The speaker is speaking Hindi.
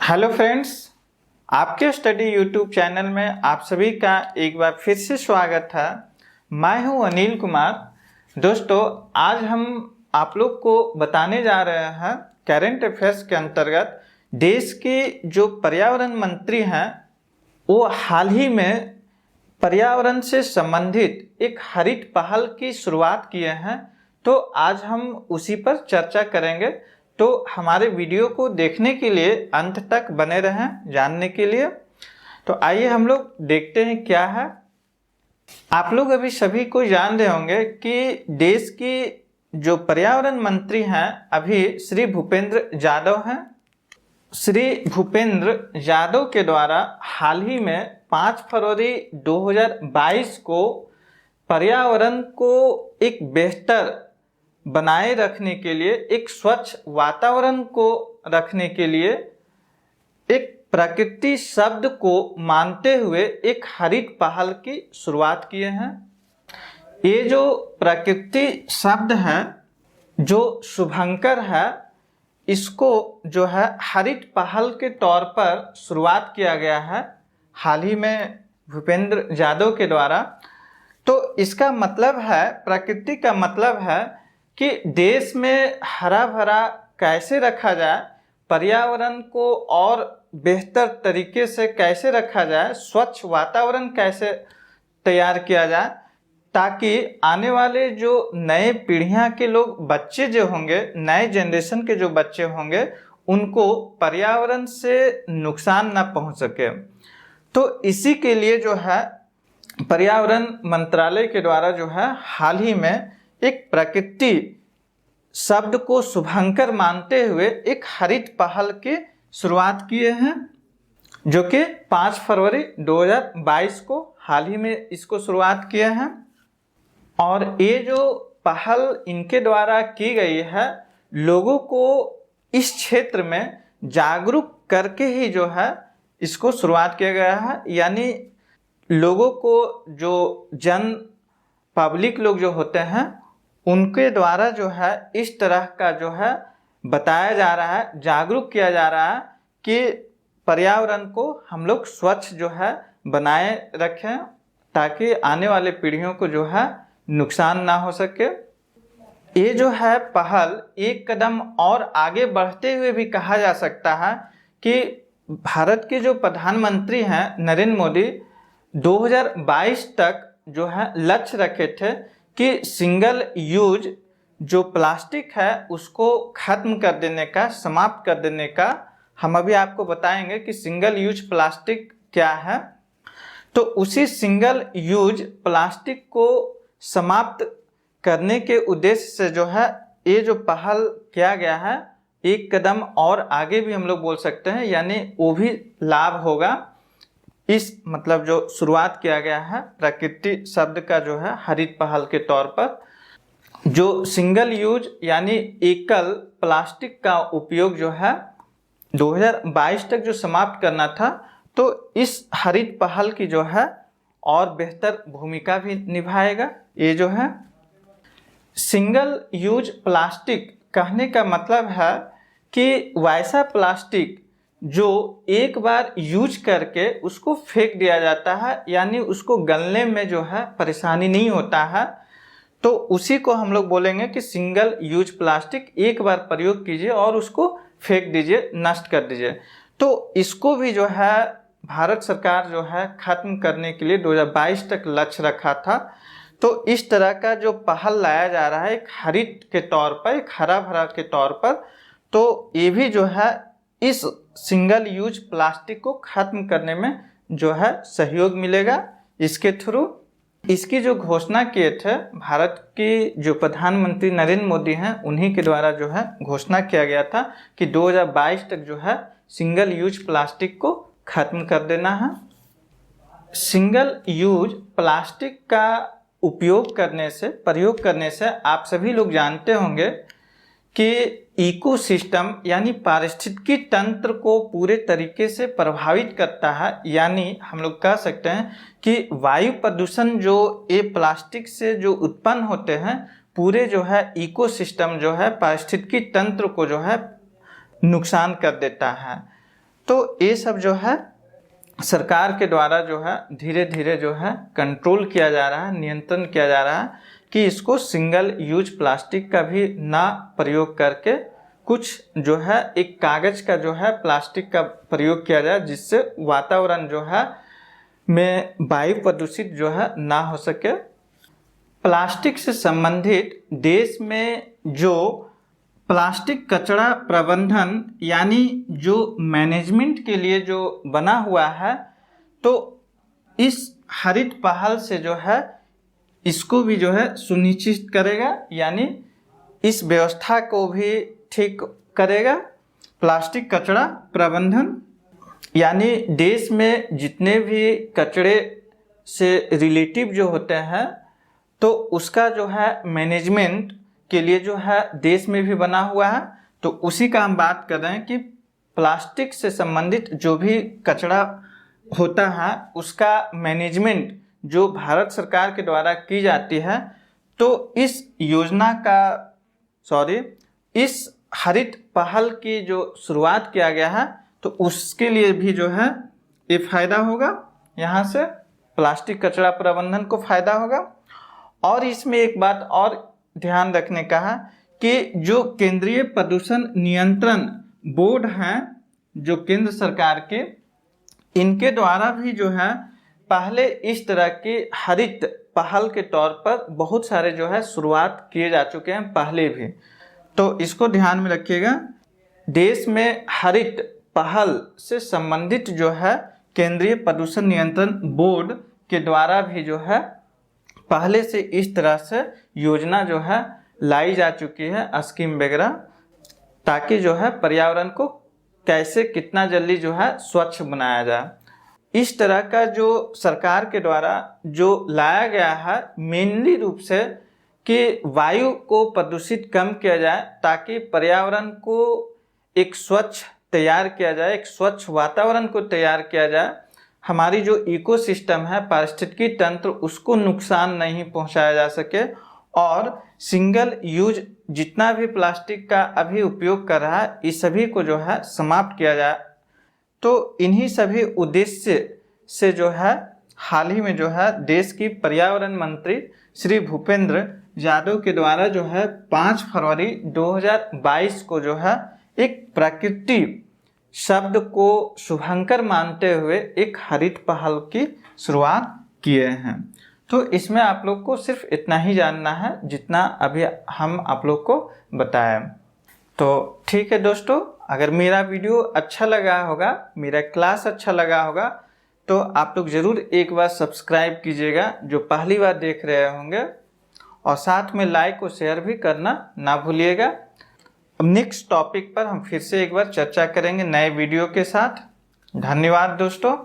हेलो फ्रेंड्स, आपके स्टडी यूट्यूब चैनल में आप सभी का एक बार फिर से स्वागत है। मैं हूं अनिल कुमार। दोस्तों, आज हम आप लोग को बताने जा रहे हैं करंट अफेयर्स के अंतर्गत देश के जो पर्यावरण मंत्री हैं वो हाल ही में पर्यावरण से संबंधित एक हरित पहल की शुरुआत किए हैं। तो आज हम उसी पर चर्चा करेंगे। तो हमारे वीडियो को देखने के लिए अंत तक बने रहें जानने के लिए। तो आइए हम लोग देखते हैं क्या है। आप लोग अभी सभी को जान रहे होंगे कि देश की जो पर्यावरण मंत्री हैं अभी श्री भूपेंद्र यादव हैं। श्री भूपेंद्र यादव के द्वारा हाल ही में 5 फरवरी 2022 को पर्यावरण को एक बेहतर बनाए रखने के लिए, एक स्वच्छ वातावरण को रखने के लिए एक प्रकृति शब्द को मानते हुए एक हरित पहल की शुरुआत किए हैं। ये जो प्रकृति शब्द है जो शुभंकर है, इसको जो है हरित पहल के तौर पर शुरुआत किया गया है हाल ही में भूपेंद्र यादव के द्वारा। तो इसका मतलब है, प्रकृति का मतलब है कि देश में हरा भरा कैसे रखा जाए, पर्यावरण को और बेहतर तरीके से कैसे रखा जाए, स्वच्छ वातावरण कैसे तैयार किया जाए, ताकि आने वाले जो नए पीढ़ियां के लोग बच्चे जो होंगे, नए जनरेशन के जो बच्चे होंगे, उनको पर्यावरण से नुकसान ना पहुंच सके। तो इसी के लिए जो है पर्यावरण मंत्रालय के द्वारा जो है हाल ही में एक प्रकृति शब्द को शुभंकर मानते हुए एक हरित पहल की शुरुआत किए हैं, जो कि 5 फरवरी 2022 को हाल ही में इसको शुरुआत किए हैं। और ये जो पहल इनके द्वारा की गई है, लोगों को इस क्षेत्र में जागरूक करके ही जो है इसको शुरुआत किया गया है। यानी लोगों को, जो पब्लिक लोग जो होते हैं, उनके द्वारा जो है इस तरह का जो है बताया जा रहा है, जागरूक किया जा रहा है कि पर्यावरण को हम लोग स्वच्छ जो है बनाए रखें, ताकि आने वाले पीढ़ियों को जो है नुकसान ना हो सके। ये जो है पहल एक कदम और आगे बढ़ते हुए भी कहा जा सकता है कि भारत के जो प्रधानमंत्री हैं नरेंद्र मोदी 2022 तक जो है लक्ष्य रखे थे कि सिंगल यूज जो प्लास्टिक है उसको खत्म कर देने का, समाप्त कर देने का। हम अभी आपको बताएंगे कि सिंगल यूज प्लास्टिक क्या है। तो उसी सिंगल यूज प्लास्टिक को समाप्त करने के उद्देश्य से जो है ये जो पहल किया गया है, एक कदम और आगे भी हम लोग बोल सकते हैं, यानी वो भी लाभ होगा। इस मतलब जो शुरुआत किया गया है प्रकृति शब्द का जो है हरित पहल के तौर पर, जो सिंगल यूज यानी एकल प्लास्टिक का उपयोग जो है 2022 तक जो समाप्त करना था, तो इस हरित पहल की जो है और बेहतर भूमिका भी निभाएगा। ये जो है सिंगल यूज प्लास्टिक कहने का मतलब है कि वैसा प्लास्टिक जो एक बार यूज करके उसको फेंक दिया जाता है, यानी उसको गलने में जो है परेशानी नहीं होता है, तो उसी को हम लोग बोलेंगे कि सिंगल यूज प्लास्टिक। एक बार प्रयोग कीजिए और उसको फेंक दीजिए, नष्ट कर दीजिए। तो इसको भी जो है भारत सरकार जो है खत्म करने के लिए 2022 तक लक्ष्य रखा था। तो इस तरह का जो पहल लाया जा रहा है एक हरित के तौर पर, एक हरा भरा के तौर पर, तो ये भी जो है इस सिंगल यूज प्लास्टिक को खत्म करने में जो है सहयोग मिलेगा इसके थ्रू। इसकी जो घोषणा किए थे भारत की जो प्रधानमंत्री नरेंद्र मोदी हैं, उन्हीं के द्वारा जो है घोषणा किया गया था कि 2022 तक जो है सिंगल यूज प्लास्टिक को खत्म कर देना है। सिंगल यूज प्लास्टिक का उपयोग करने से, प्रयोग करने से आप सभी लोग जानते होंगे कि इकोसिस्टम यानी पारिस्थितिकी तंत्र को पूरे तरीके से प्रभावित करता है। यानी हम लोग कह सकते हैं कि वायु प्रदूषण जो ये प्लास्टिक से जो उत्पन्न होते हैं, पूरे जो है इकोसिस्टम जो है पारिस्थितिकी तंत्र को जो है नुकसान कर देता है। तो ये सब जो है सरकार के द्वारा जो है धीरे धीरे जो है कंट्रोल किया जा रहा है, नियंत्रण किया जा रहा है कि इसको सिंगल यूज प्लास्टिक का भी ना प्रयोग करके कुछ जो है एक कागज का जो है प्लास्टिक का प्रयोग किया जाए, जिससे वातावरण जो है में वायु प्रदूषित जो है ना हो सके। प्लास्टिक से संबंधित देश में जो प्लास्टिक कचरा प्रबंधन यानी जो मैनेजमेंट के लिए जो बना हुआ है, तो इस हरित पहल से जो है इसको भी जो है सुनिश्चित करेगा, यानी इस व्यवस्था को भी ठीक करेगा। प्लास्टिक कचरा प्रबंधन यानी देश में जितने भी कचरे से रिलेटिव जो होते हैं, तो उसका जो है मैनेजमेंट के लिए जो है देश में भी बना हुआ है। तो उसी का हम बात कर रहे हैं कि प्लास्टिक से संबंधित जो भी कचरा होता है उसका मैनेजमेंट जो भारत सरकार के द्वारा की जाती है, तो इस योजना का इस हरित पहल की जो शुरुआत किया गया है, तो उसके लिए भी जो है ये फायदा होगा। यहाँ से प्लास्टिक कचरा प्रबंधन को फायदा होगा। और इसमें एक बात और ध्यान रखने का है कि जो केंद्रीय प्रदूषण नियंत्रण बोर्ड हैं जो केंद्र सरकार के, इनके द्वारा भी जो है पहले इस तरह की हरित पहल के तौर पर बहुत सारे जो है शुरुआत किए जा चुके हैं पहले भी, तो इसको ध्यान में रखिएगा। देश में हरित पहल से संबंधित जो है केंद्रीय प्रदूषण नियंत्रण बोर्ड के द्वारा भी जो है पहले से इस तरह से योजना जो है लाई जा चुकी है, स्कीम वगैरह, ताकि जो है पर्यावरण को कैसे कितना जल्दी जो है स्वच्छ बनाया जाए। इस तरह का जो सरकार के द्वारा जो लाया गया है मेनली रूप से कि वायु को प्रदूषित कम किया जाए, ताकि पर्यावरण को एक स्वच्छ तैयार किया जाए, एक स्वच्छ वातावरण को तैयार किया जाए, हमारी जो इकोसिस्टम है पारिस्थितिकी तंत्र उसको नुकसान नहीं पहुंचाया जा सके, और सिंगल यूज जितना भी प्लास्टिक का अभी उपयोग कर रहा है इस सभी को जो है समाप्त किया जाए। तो इन्हीं सभी उद्देश्य से जो है हाल ही में जो है देश की पर्यावरण मंत्री श्री भूपेंद्र यादव के द्वारा जो है 5 फरवरी 2022 को जो है एक प्रकृति शब्द को शुभंकर मानते हुए एक हरित पहल की शुरुआत किए हैं। तो इसमें आप लोग को सिर्फ इतना ही जानना है जितना अभी हम आप लोग को बताएं। तो ठीक है दोस्तों, अगर मेरा वीडियो अच्छा लगा होगा, मेरा क्लास अच्छा लगा होगा, तो आप लोग ज़रूर एक बार सब्सक्राइब कीजिएगा जो पहली बार देख रहे होंगे, और साथ में लाइक और शेयर भी करना ना भूलिएगा। अब नेक्स्ट टॉपिक पर हम फिर से एक बार चर्चा करेंगे नए वीडियो के साथ। धन्यवाद दोस्तों।